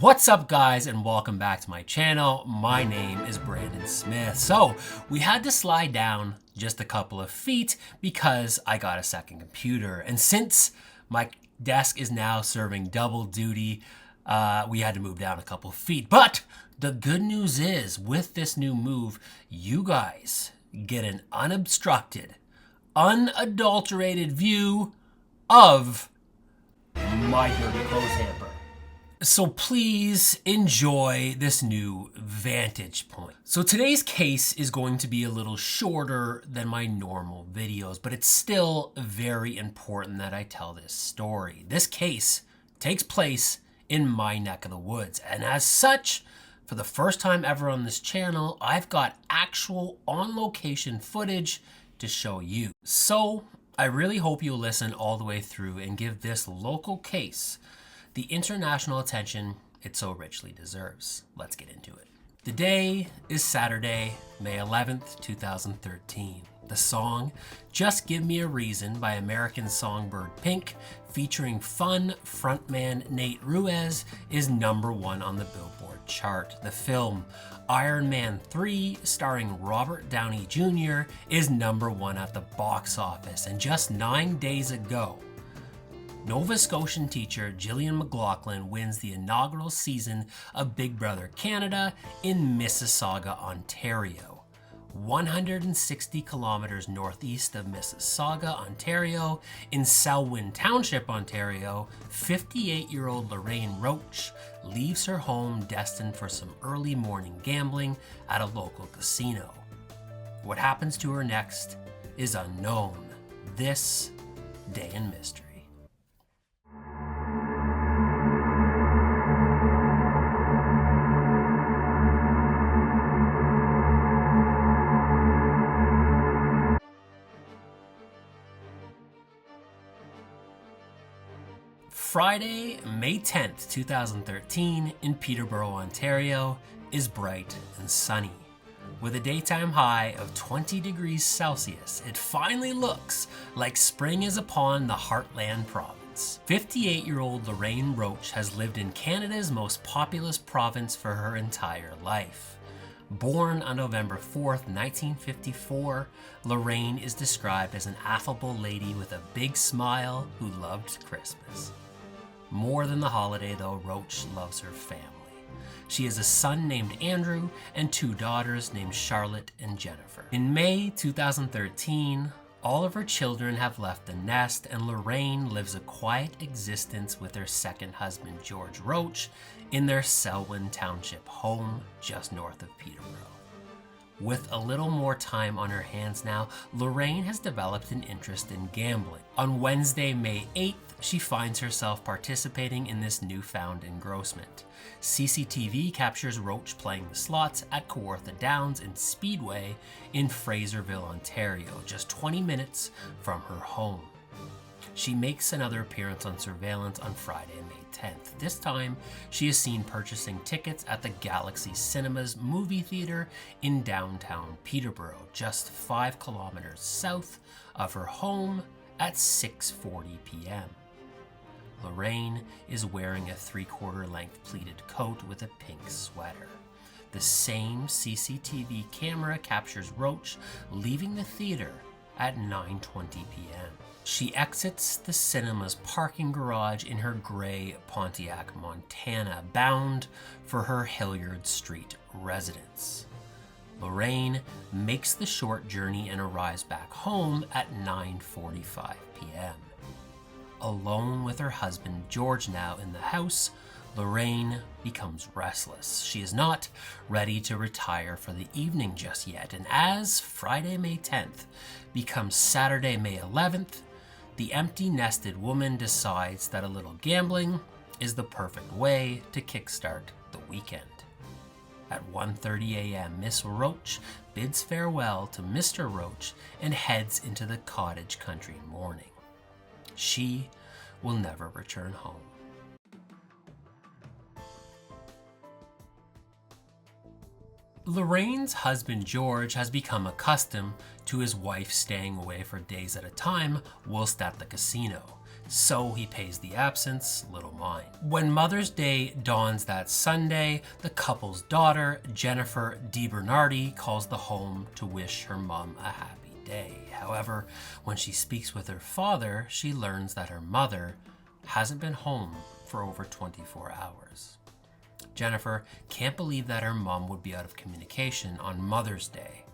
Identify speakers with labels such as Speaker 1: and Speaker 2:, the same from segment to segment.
Speaker 1: What's up guys, and welcome back to my channel. My name is Brandon Smith. So we had to slide down just a couple of feet because I got a second computer, and since my desk is now serving double duty, we had to move down a couple of feet. But the good news is, with this new move, you guys get an unobstructed, unadulterated view of my dirty clothes hamper. So please enjoy this new vantage point. So today's case is going to be a little shorter than my normal videos, but it's still very important that I tell this story. This case takes place in my neck of the woods, and as such, for the first time ever on this channel, I've got actual on-location footage to show you. So I really hope you'll listen all the way through and give this local case the international attention it so richly deserves. Let's get into it. The day is Saturday, May 11th, 2013. The song, Just Give Me a Reason by American songbird Pink, featuring fun frontman Nate Ruiz, is #1 on the Billboard chart. The film, Iron Man 3, starring Robert Downey Jr., is #1 at the box office. And just 9 days ago, Nova Scotian teacher Gillian McLaughlin wins the inaugural season of Big Brother Canada in Mississauga, Ontario. 160 kilometers northeast of Mississauga, Ontario, in Selwyn Township, Ontario, 58-year-old Lorraine Roach leaves her home destined for some early morning gambling at a local casino. What happens to her next is unknown. This day in mystery. Friday, May 10th, 2013, in Peterborough, Ontario, is bright and sunny. With a daytime high of 20 degrees Celsius, it finally looks like spring is upon the Heartland province. 58-year-old Lorraine Roach has lived in Canada's most populous province for her entire life. Born on November 4th, 1954, Lorraine is described as an affable lady with a big smile who loved Christmas. More than the holiday, though, Roach loves her family. She has a son named Andrew and 2 daughters named Charlotte and Jennifer. In May 2013, all of her children have left the nest, and Lorraine lives a quiet existence with her second husband, George Roach, in their Selwyn Township home just north of Peterborough. With a little more time on her hands now, Lorraine has developed an interest in gambling. On Wednesday, May 8th, she finds herself participating in this newfound engrossment. CCTV captures Roach playing the slots at Kawartha Downs and Speedway in Fraserville, Ontario, just 20 minutes from her home. She makes another appearance on surveillance on Friday, May 10th. This time, she is seen purchasing tickets at the Galaxy Cinemas movie theater in downtown Peterborough, just 5 kilometers south of her home, at 6:40 p.m. Lorraine is wearing a 3/4 length pleated coat with a pink sweater. The same CCTV camera captures Roach leaving the theater at 9:20 p.m. She exits the cinema's parking garage in her gray Pontiac Montana, bound for her Hilliard Street residence. Lorraine makes the short journey and arrives back home at 9:45 p.m. Alone with her husband George now in the house, Lorraine becomes restless. She is not ready to retire for the evening just yet, and as Friday, May 10th becomes Saturday, May 11th, the empty-nested woman decides that a little gambling is the perfect way to kickstart the weekend. At 1:30 a.m., Miss Roach bids farewell to Mr. Roach and heads into the cottage country mourning. She will never return home. Lorraine's husband George has become accustomed to his wife staying away for days at a time whilst at the casino. so he pays the absence little mind. When Mother's Day dawns that Sunday, the couple's daughter, Jennifer DiBernardi, calls the home to wish her mom a happy day. However, when she speaks with her father, she learns that her mother hasn't been home for over 24 hours. Jennifer can't believe that her mom would be out of communication on Mother's Day.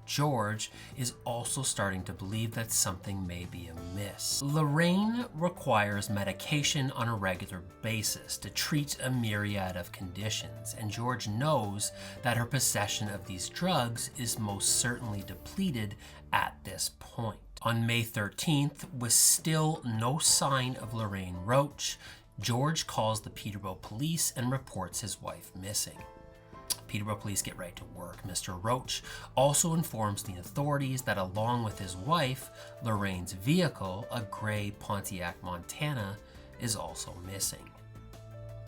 Speaker 1: George is also starting to believe that something may be amiss. Lorraine requires medication on a regular basis to treat a myriad of conditions, and George knows that her possession of these drugs is most certainly depleted at this point. On May 13th, with still no sign of Lorraine Roach, George calls the Peterborough police and reports his wife missing. Peterborough police get right to work. Mr. Roach also informs the authorities that along with his wife, Lorraine's vehicle, a gray Pontiac Montana, is also missing.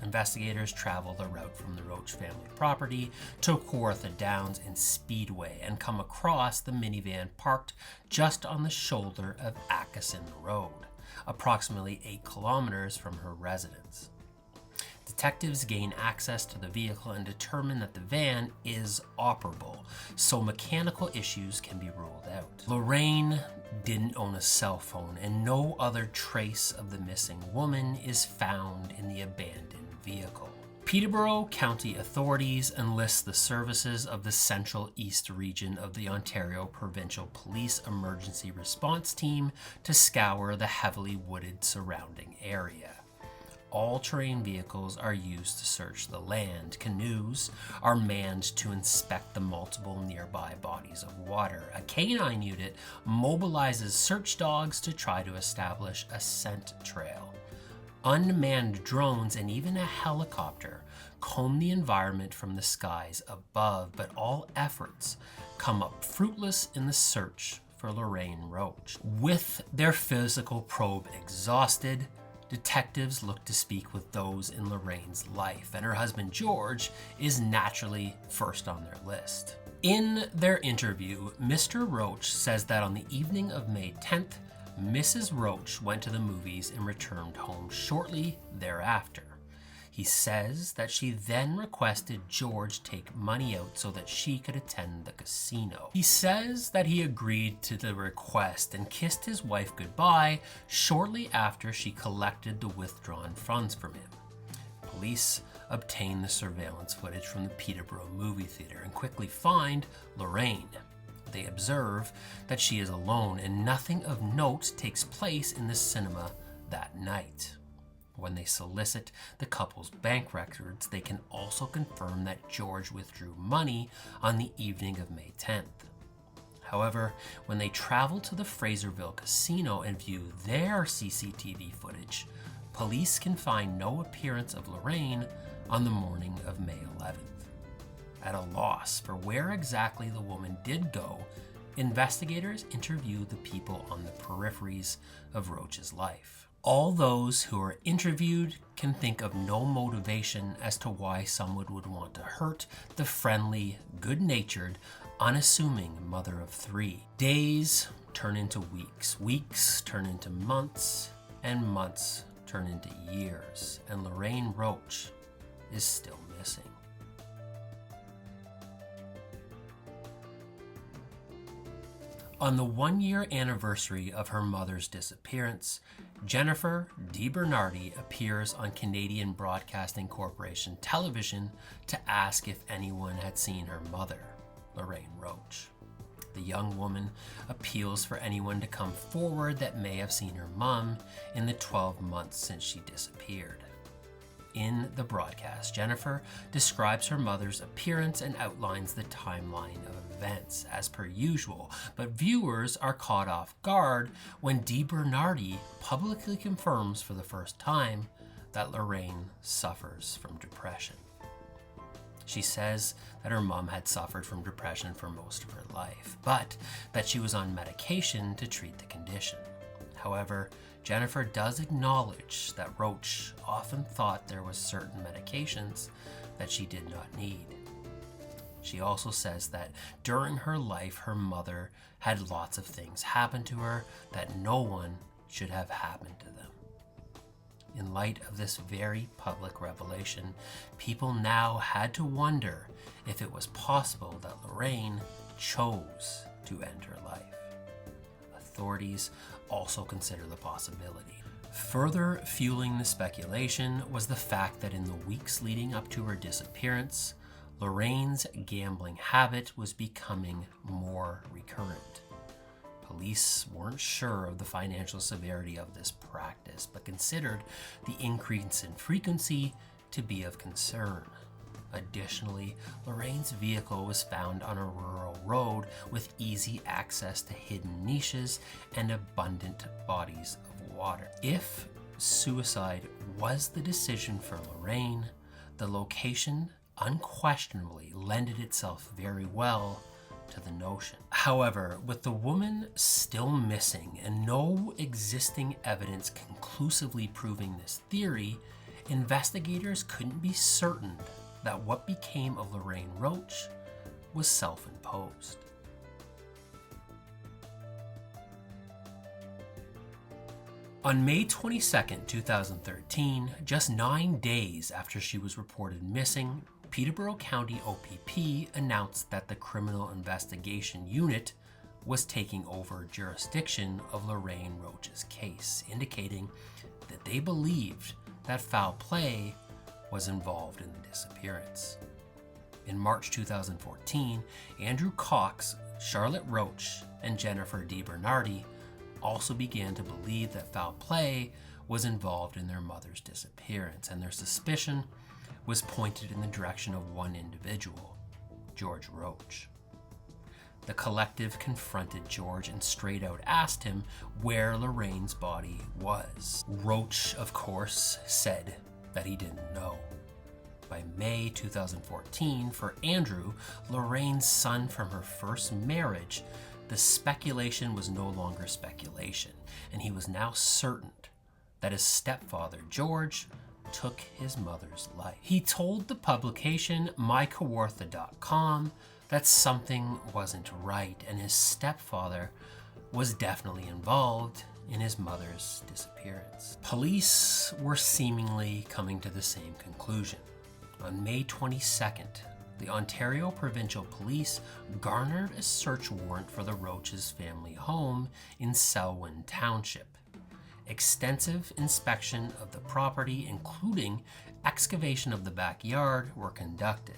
Speaker 1: Investigators travel the route from the Roach family property to Kawartha Downs and Speedway and come across the minivan parked just on the shoulder of Atchison Road, approximately 8 kilometers from her residence. Detectives gain access to the vehicle and determine that the van is operable, so mechanical issues can be ruled out. Lorraine didn't own a cell phone, and no other trace of the missing woman is found in the abandoned vehicle. Peterborough County authorities enlist the services of the Central East Region of the Ontario Provincial Police Emergency Response Team to scour the heavily wooded surrounding area. All-terrain vehicles are used to search the land. Canoes are manned to inspect the multiple nearby bodies of water. A canine unit mobilizes search dogs to try to establish a scent trail. Unmanned drones and even a helicopter comb the environment from the skies above, but all efforts come up fruitless in the search for Lorraine Roach. With their physical probe exhausted, detectives look to speak with those in Lorraine's life, and her husband George is naturally first on their list. In their interview, Mr. Roach says that on the evening of May 10th, Mrs. Roach went to the movies and returned home shortly thereafter. He says that she then requested George take money out so that she could attend the casino. He says that he agreed to the request and kissed his wife goodbye shortly after she collected the withdrawn funds from him. Police obtain the surveillance footage from the Peterborough movie theater and quickly find Lorraine. They observe that she is alone and nothing of note takes place in the cinema that night. When they solicit the couple's bank records, they can also confirm that George withdrew money on the evening of May 10th. However, when they travel to the Fraserville Casino and view their CCTV footage, police can find no appearance of Lorraine on the morning of May 11th. At a loss for where exactly the woman did go, investigators interview the people on the peripheries of Roach's life. All those who are interviewed can think of no motivation as to why someone would want to hurt the friendly, good-natured, unassuming mother of 3. Days turn into weeks, weeks turn into months, and months turn into years, and Lorraine Roach is still missing. On the 1-year anniversary of her mother's disappearance, Jennifer DiBernardi appears on Canadian Broadcasting Corporation television to ask if anyone had seen her mother, Lorraine Roach. The young woman appeals for anyone to come forward that may have seen her mom in the 12 months since she disappeared. In the broadcast, Jennifer describes her mother's appearance and outlines the timeline of events as per usual, but viewers are caught off guard when DiBernardi publicly confirms for the first time that Lorraine suffers from depression. She says that her mom had suffered from depression for most of her life, but that she was on medication to treat the condition. However, Jennifer does acknowledge that Roach often thought there was certain medications that she did not need. She also says that during her life, her mother had lots of things happen to her that no one should have happened to them. In light of this very public revelation, people now had to wonder if it was possible that Lorraine chose to end her life. Authorities also consider the possibility. Further fueling the speculation was the fact that in the weeks leading up to her disappearance, Lorraine's gambling habit was becoming more recurrent. Police weren't sure of the financial severity of this practice, but considered the increase in frequency to be of concern. Additionally, Lorraine's vehicle was found on a rural road with easy access to hidden niches and abundant bodies of water. If suicide was the decision for Lorraine, the location unquestionably lended itself very well to the notion. However, with the woman still missing and no existing evidence conclusively proving this theory, investigators couldn't be certain that what became of Lorraine Roach was self-imposed. On May 22, 2013, just 9 days after she was reported missing, Peterborough County OPP announced that the Criminal Investigation Unit was taking over jurisdiction of Lorraine Roach's case, indicating that they believed that foul play was involved in the disappearance. In March 2014, Andrew Cox, Charlotte Roach, and Jennifer DiBernardi also began to believe that foul play was involved in their mother's disappearance, and their suspicion was pointed in the direction of one individual, George Roach. The collective confronted George and straight out asked him where Lorraine's body was. Roach, of course, said that he didn't know. By May 2014, for Andrew, Lorraine's son from her first marriage, the speculation was no longer speculation, and he was now certain that his stepfather, George, took his mother's life. He told the publication mykawartha.com that something wasn't right, and his stepfather was definitely involved in his mother's disappearance. Police were seemingly coming to the same conclusion. On May 22nd, the Ontario Provincial Police garnered a search warrant for the Roach's family home in Selwyn Township. Extensive inspection of the property, including excavation of the backyard, were conducted.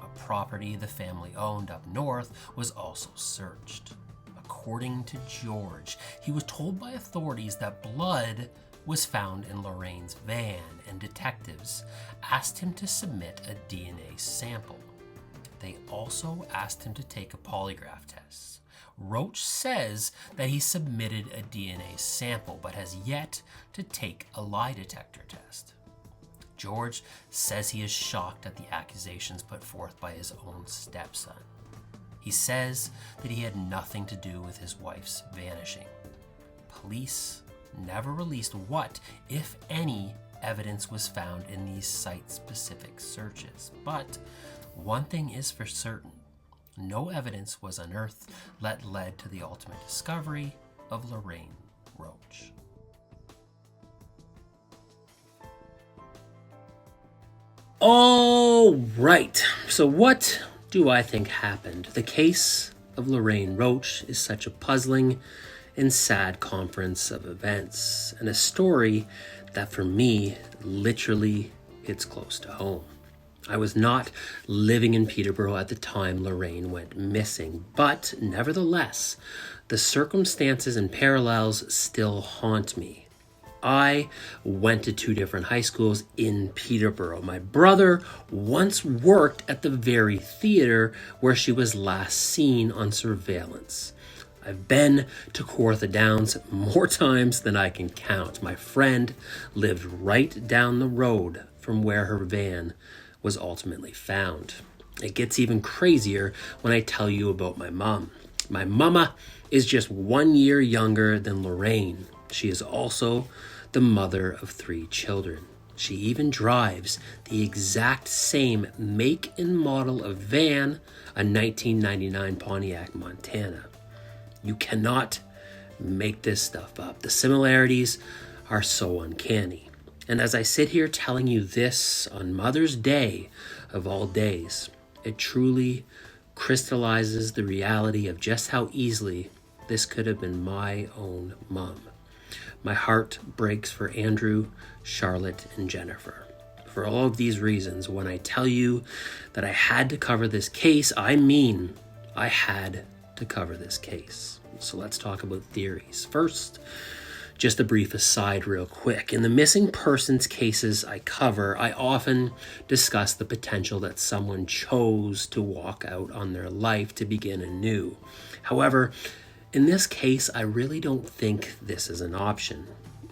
Speaker 1: A property the family owned up north was also searched. According to George, he was told by authorities that blood was found in Lorraine's van, and detectives asked him to submit a DNA sample. They also asked him to take a polygraph test. Roach says that he submitted a DNA sample but has yet to take a lie detector test. George says he is shocked at the accusations put forth by his own stepson. He says that he had nothing to do with his wife's vanishing. Police never released what, if any, evidence was found in these site-specific searches. But one thing is for certain: no evidence was unearthed that led to the ultimate discovery of Lorraine Roach. All right, so what do I think happened? The case of Lorraine Roach is such a puzzling and sad conference of events, and a story that for me literally hits close to home. I was not living in Peterborough at the time Lorraine went missing, but nevertheless, the circumstances and parallels still haunt me. I went to 2 different high schools in Peterborough. My brother once worked at the very theater where she was last seen on surveillance. I've been to Kawartha Downs more times than I can count. My friend lived right down the road from where her van was ultimately found. It gets even crazier when I tell you about my mom. My mama is just 1 year younger than Lorraine. She is also the mother of 3 children. She even drives the exact same make and model of van, a 1999 Pontiac Montana. You cannot make this stuff up. The similarities are so uncanny. And as I sit here telling you this on Mother's Day of all days, it truly crystallizes the reality of just how easily this could have been my own mom. My heart breaks for Andrew, Charlotte, and Jennifer. For all of these reasons, when I tell you that I had to cover this case, I mean I had to cover this case. So let's talk about theories. First, just a brief aside real quick. In the missing persons cases I cover, I often discuss the potential that someone chose to walk out on their life to begin anew. However, in this case, I really don't think this is an option.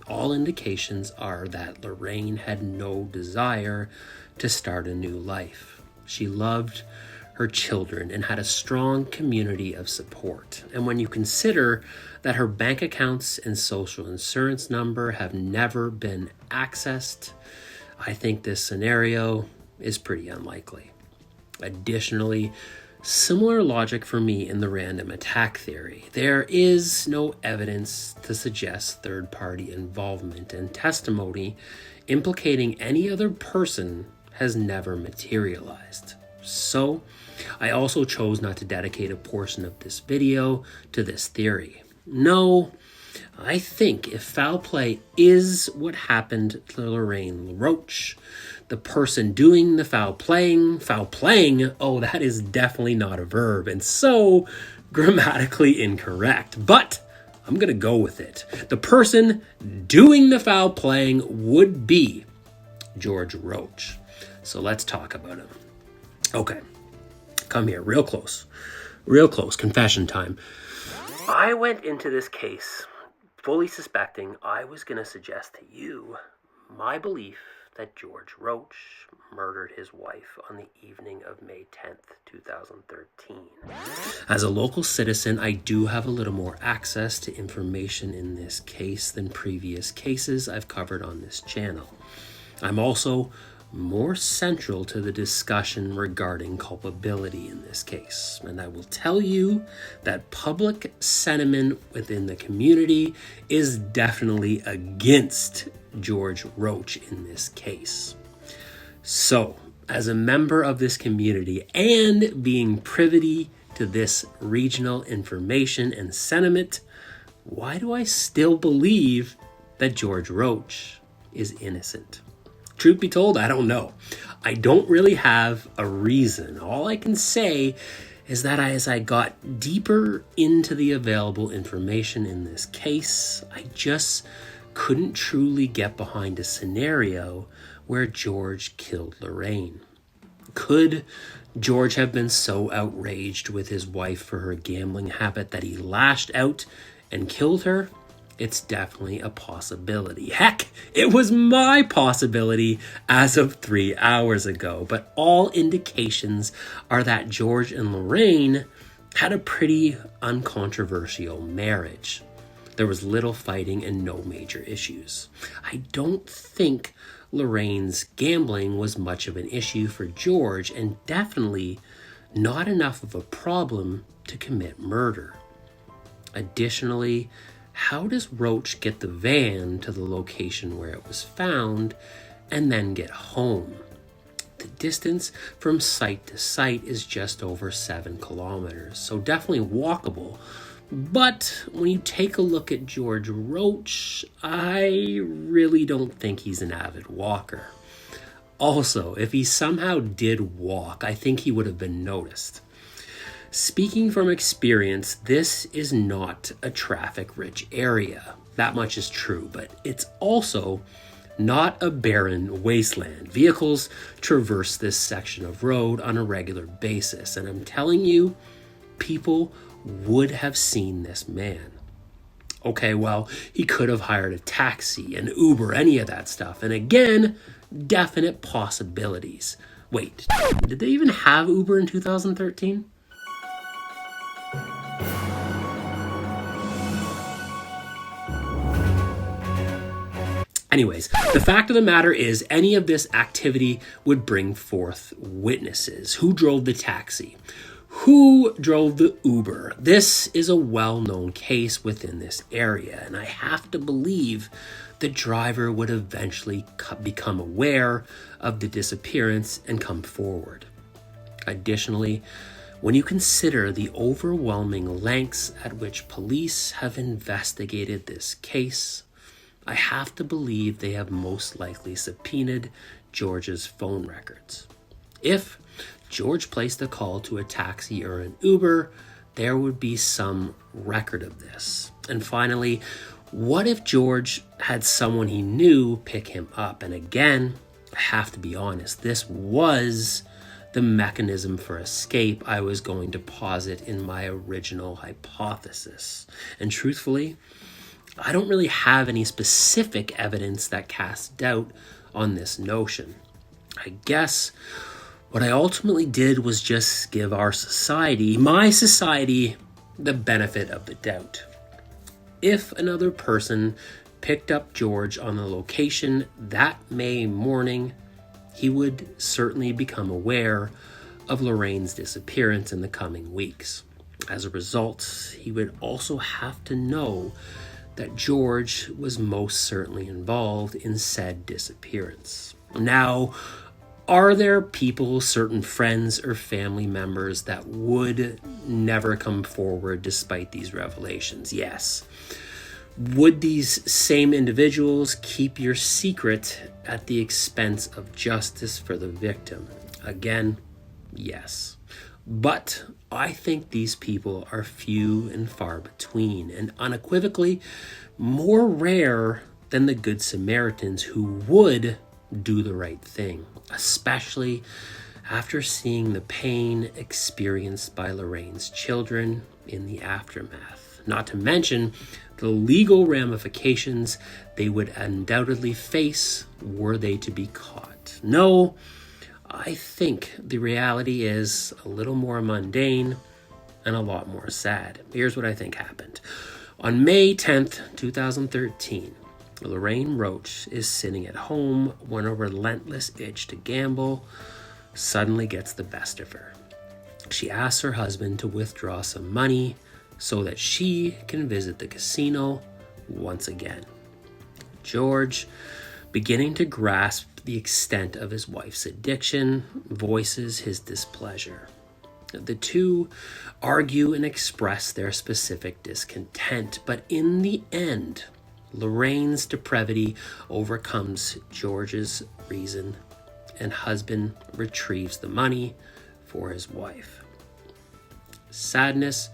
Speaker 1: All indications are that Lorraine had no desire to start a new life. She loved her children and had a strong community of support. And when you consider that her bank accounts and social insurance number have never been accessed, I think this scenario is pretty unlikely. Additionally, similar logic for me in the random attack theory. There is no evidence to suggest third-party involvement, and testimony implicating any other person has never materialized. So, I also chose not to dedicate a portion of this video to this theory. No, I think if foul play is what happened to Lorraine Roach, the person doing the foul playing, oh, that is definitely not a verb, and so grammatically incorrect. But I'm going to go with it. The person doing the foul playing would be George Roach. So let's talk about him. Okay, come here, real close, confession time. I went into this case fully suspecting I was going to suggest to you my belief that George Roach murdered his wife on the evening of May 10th, 2013. As a local citizen, I do have a little more access to information in this case than previous cases I've covered on this channel. I'm also more central to the discussion regarding culpability in this case. And I will tell you that public sentiment within the community is definitely against George Roach in this case. So, as a member of this community and being privy to this regional information and sentiment, why do I still believe that George Roach is innocent? Truth be told, I don't know. I don't really have a reason. All I can say is that as I got deeper into the available information in this case, I just couldn't truly get behind a scenario where George killed Lorraine. Could George have been so outraged with his wife for her gambling habit that he lashed out and killed her? It's definitely a possibility. Heck, it was my possibility as of 3 hours ago. But all indications are that George and Lorraine had a pretty uncontroversial marriage. There was little fighting and no major issues. I don't think Lorraine's gambling was much of an issue for George, and definitely not enough of a problem to commit murder. Additionally, how does Roach get the van to the location where it was found and then get home? The distance from site to site is just over 7 kilometers, so definitely walkable. But when you take a look at George Roach, I really don't think he's an avid walker. Also, if he somehow did walk, I think he would have been noticed. Speaking from experience, this is not a traffic-rich area. That much is true, but it's also not a barren wasteland. Vehicles traverse this section of road on a regular basis, and I'm telling you, people would have seen this man. Okay, well, he could have hired a taxi, an Uber, any of that stuff. And again, definite possibilities. Wait, did they even have Uber in 2013? Anyways, the fact of the matter is any of this activity would bring forth witnesses. Who drove the taxi? Who drove the Uber? This is a well-known case within this area, and I have to believe the driver would eventually become aware of the disappearance and come forward. Additionally, when you consider the overwhelming lengths at which police have investigated this case, I have to believe they have most likely subpoenaed George's phone records. If George placed a call to a taxi or an Uber, there would be some record of this. And finally, what if George had someone he knew pick him up? And again, I have to be honest, this was the mechanism for escape I was going to posit in my original hypothesis. And truthfully, I don't really have any specific evidence that casts doubt on this notion. I guess what I ultimately did was just give our society, my society, the benefit of the doubt. If another person picked up George on the location that May morning, he would certainly become aware of Lorraine's disappearance in the coming weeks. As a result, he would also have to know that George was most certainly involved in said disappearance. Now, are there people, certain friends or family members that would never come forward despite these revelations? Yes. Would these same individuals keep your secret at the expense of justice for the victim? Again, yes. But I think these people are few and far between, and unequivocally more rare than the Good Samaritans who would do the right thing, especially after seeing the pain experienced by Lorraine's children in the aftermath. Not to mention the legal ramifications they would undoubtedly face were they to be caught. No, I think the reality is a little more mundane and a lot more sad. Here's what I think happened. On May 10th, 2013, Lorraine Roach is sitting at home when a relentless itch to gamble suddenly gets the best of her. She asks her husband to withdraw some money so that she can visit the casino once again. George, beginning to grasp the extent of his wife's addiction, voices his displeasure. The two argue and express their specific discontent, but in the end, Lorraine's depravity overcomes George's reason, and husband retrieves the money for his wife. Sadness,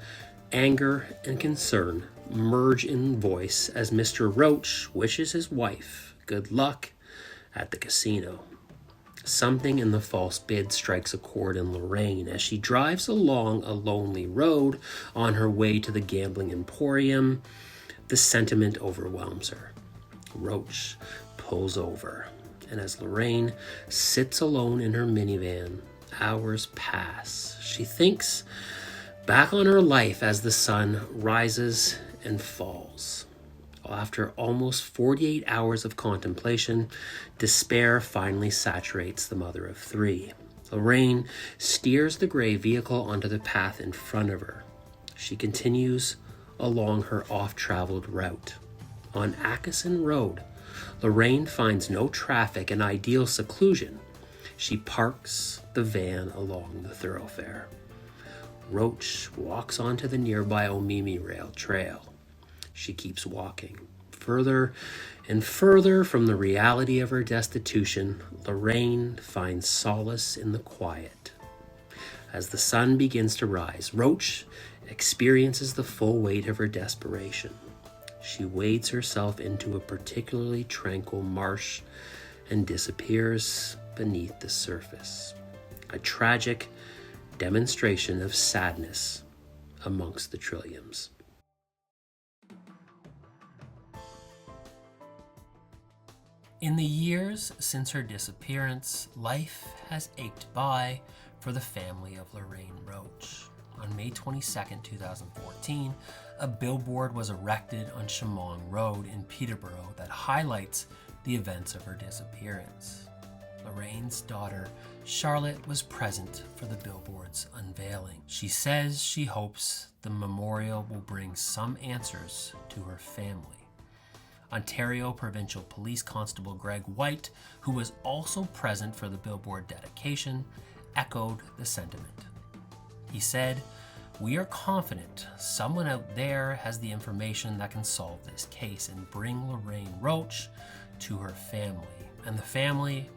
Speaker 1: anger, and concern merge in voice as Mr. Roach wishes his wife good luck at the casino. Something in the false bid strikes a chord in Lorraine as she drives along a lonely road on her way to the gambling emporium. The sentiment overwhelms her. Roach pulls over, and as Lorraine sits alone in her minivan, hours pass. She thinks back on her life as the sun rises and falls. After almost 48 hours of contemplation, despair finally saturates the mother of three. Lorraine steers the gray vehicle onto the path in front of her. She continues along her oft-traveled route. On Atchison Road, Lorraine finds no traffic and ideal seclusion. She parks the van along the thoroughfare. Roach walks onto the nearby Omimi Rail Trail. She keeps walking. Further and further from the reality of her destitution, Lorraine finds solace in the quiet. As the sun begins to rise, Roach experiences the full weight of her desperation. She wades herself into a particularly tranquil marsh and disappears beneath the surface. A tragic demonstration of sadness amongst the trilliums. In the years since her disappearance, life has ached by for the family of Lorraine Roach. On May 22, 2014, a billboard was erected on Chemong Road in Peterborough that highlights the events of her disappearance. Lorraine's daughter, Charlotte was present for the billboard's unveiling. She says she hopes the memorial will bring some answers to her family. Ontario Provincial Police Constable Greg White, who was also present for the billboard dedication, echoed the sentiment. He said, "We are confident someone out there has the information that can solve this case and bring Lorraine Roach to her family, and the family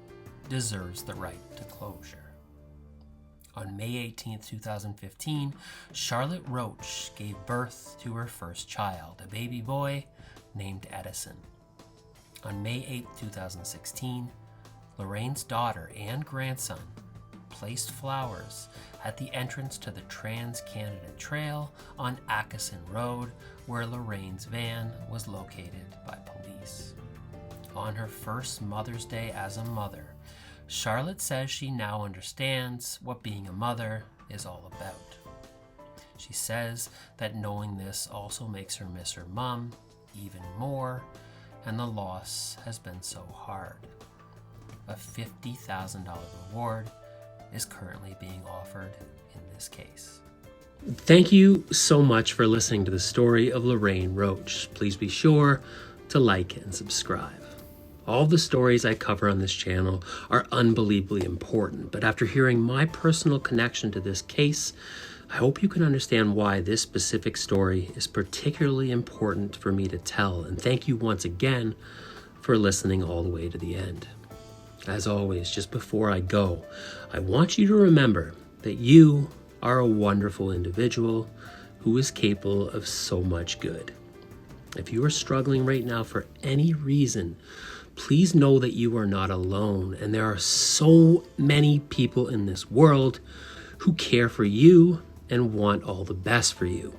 Speaker 1: deserves the right to closure." On May 18, 2015, Charlotte Roach gave birth to her first child, a baby boy named Edison. On May 8, 2016, Lorraine's daughter and grandson placed flowers at the entrance to the Trans-Canada Trail on Atchison Road, where Lorraine's van was located by police. On her first Mother's Day as a mother, Charlotte says she now understands what being a mother is all about. She says that knowing this also makes her miss her mom even more, and the loss has been so hard. A $50,000 reward is currently being offered in this case. Thank you so much for listening to the story of Lorraine Roach. Please be sure to like and subscribe. All the stories I cover on this channel are unbelievably important, but after hearing my personal connection to this case, I hope you can understand why this specific story is particularly important for me to tell, and thank you once again for listening all the way to the end. As always, just before I go, I want you to remember that you are a wonderful individual who is capable of so much good. If you are struggling right now for any reason, please know that you are not alone, and there are so many people in this world who care for you and want all the best for you.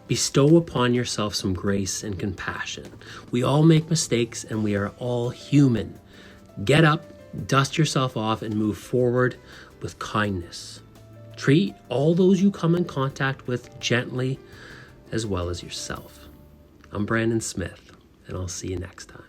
Speaker 1: Bestow upon yourself some grace and compassion. We all make mistakes, and we are all human. Get up, dust yourself off, and move forward with kindness. Treat all those you come in contact with gently, as well as yourself. I'm Brandon Smith, and I'll see you next time.